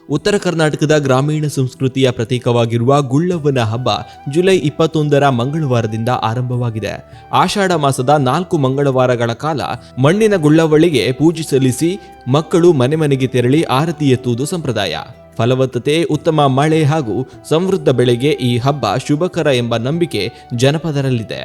ಉತ್ತರ ಕರ್ನಾಟಕದ ಗ್ರಾಮೀಣ ಸಂಸ್ಕೃತಿಯ ಪ್ರತೀಕವಾಗಿರುವ ಗುಳ್ಳವ್ವನ ಹಬ್ಬ ಜುಲೈ 21ರ ಮಂಗಳವಾರದಿಂದ ಆರಂಭವಾಗಿದೆ. ಆಷಾಢ ಮಾಸದ 4 ಮಂಗಳವಾರಗಳ ಕಾಲ ಮಣ್ಣಿನ ಗುಳ್ಳವ್ವಳಿಗೆ ಪೂಜೆ ಸಲ್ಲಿಸಿ ಮಕ್ಕಳು ಮನೆ ಮನೆಗೆ ತೆರಳಿ ಆರತಿ ಎತ್ತುವುದು ಸಂಪ್ರದಾಯ. ಫಲವತ್ತತೆ, ಉತ್ತಮ ಮಳೆ ಹಾಗೂ ಸಮೃದ್ಧ ಬೆಳೆಗೆ ಈ ಹಬ್ಬ ಶುಭಕರ ಎಂಬ ನಂಬಿಕೆ ಜನಪದರಲ್ಲಿದೆ.